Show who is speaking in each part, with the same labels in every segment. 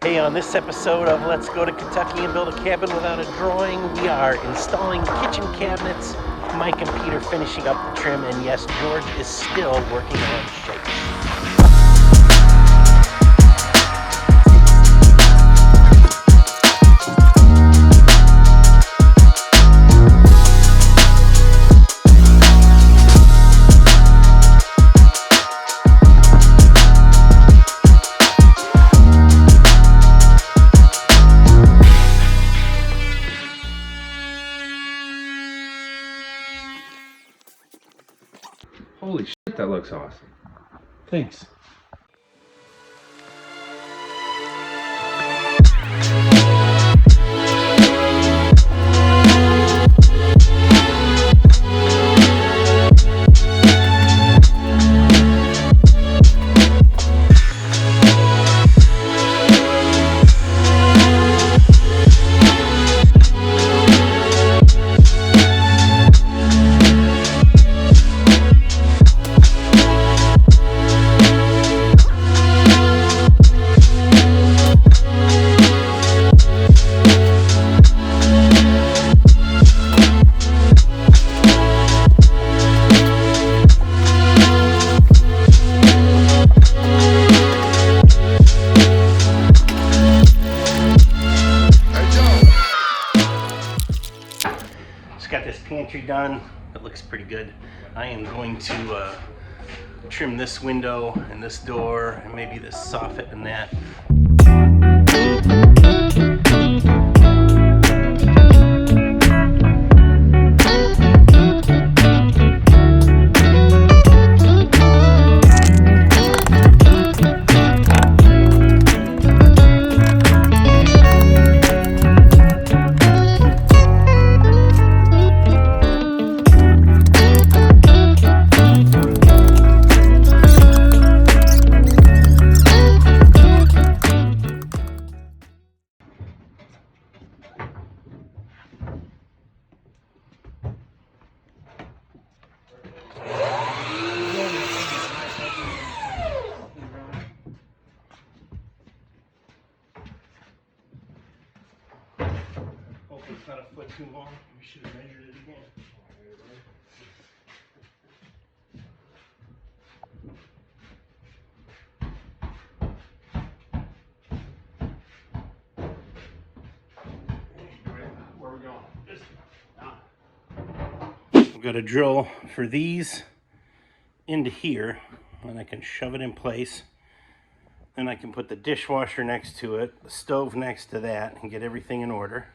Speaker 1: Hey, on this episode of Let's Go to Kentucky and Build a Cabin Without a Drawing, we are installing kitchen cabinets. Mike and Peter finishing up the trim, and yes, George is still working on shakes.
Speaker 2: Holy shit, that looks awesome.
Speaker 1: Thanks. Got this pantry done. It looks pretty good. I am going to trim this window and this door and maybe this soffit and that. It's not a foot too long. We should have measured it again. Where are we going? Just down. I've got a drill for these into here, and I can shove it in place. Then I can put the dishwasher next to it, the stove next to that, and get everything in order.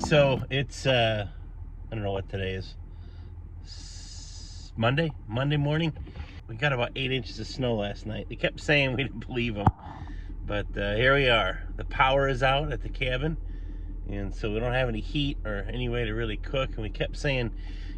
Speaker 1: So it's I don't know what today is. Monday morning. We got about 8 inches of snow last night. They kept saying we didn't believe them, but here we are. The power is out at the cabin, and so we don't have any heat or any way to really cook. And we kept saying,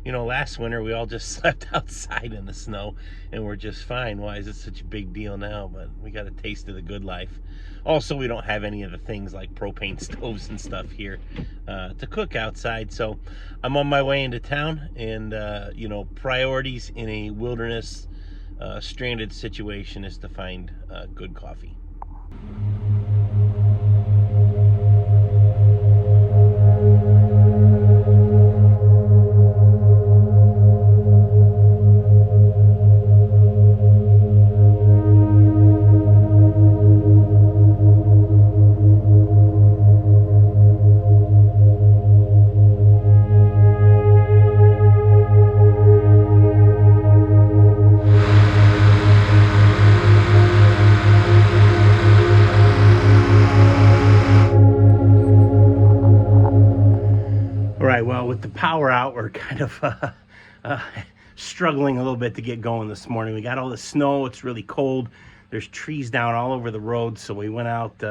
Speaker 1: you know, last winter we all just slept outside in the snow and we're just fine. Why is it such a big deal now? But we got a taste of the good life. Also, we don't have any of the things like propane stoves and stuff here to cook outside. So I'm on my way into town, and you know, priorities in a wilderness stranded situation is to find good coffee. we're kind of struggling a little bit to get going this morning. We got all the snow. It's really cold. There's trees down all over the road, so we went out,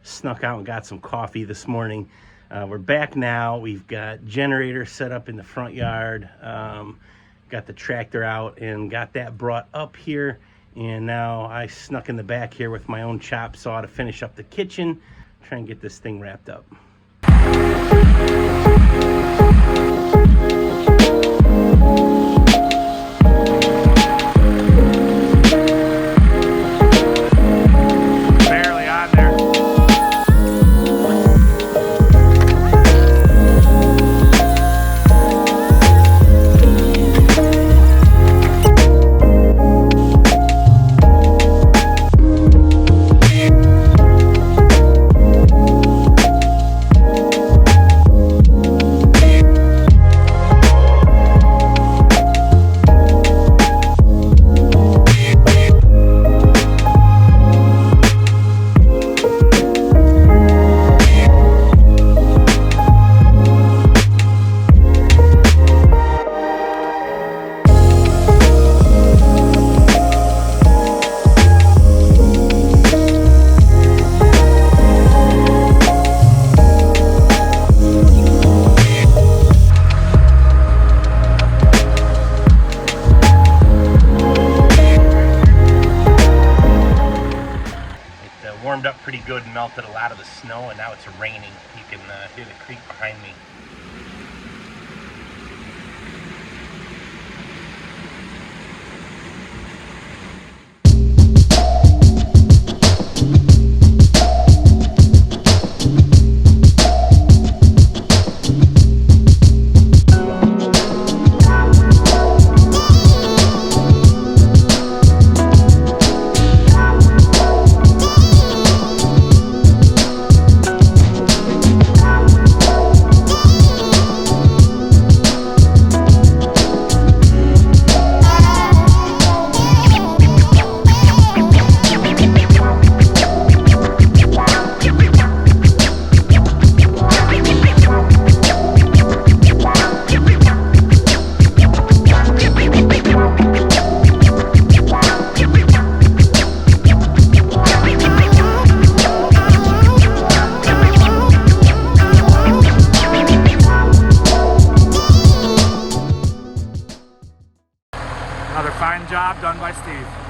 Speaker 1: snuck out and got some coffee this morning. We're back now. We've got generators set up in the front yard. Got the tractor out and got that brought up here. And now I snuck in the back here with my own chop saw to finish up the kitchen, try and get this thing wrapped up. Warmed up pretty good and melted a lot of the snow, and now it's raining. You can hear the creek behind me.
Speaker 2: Another fine job done by Steve.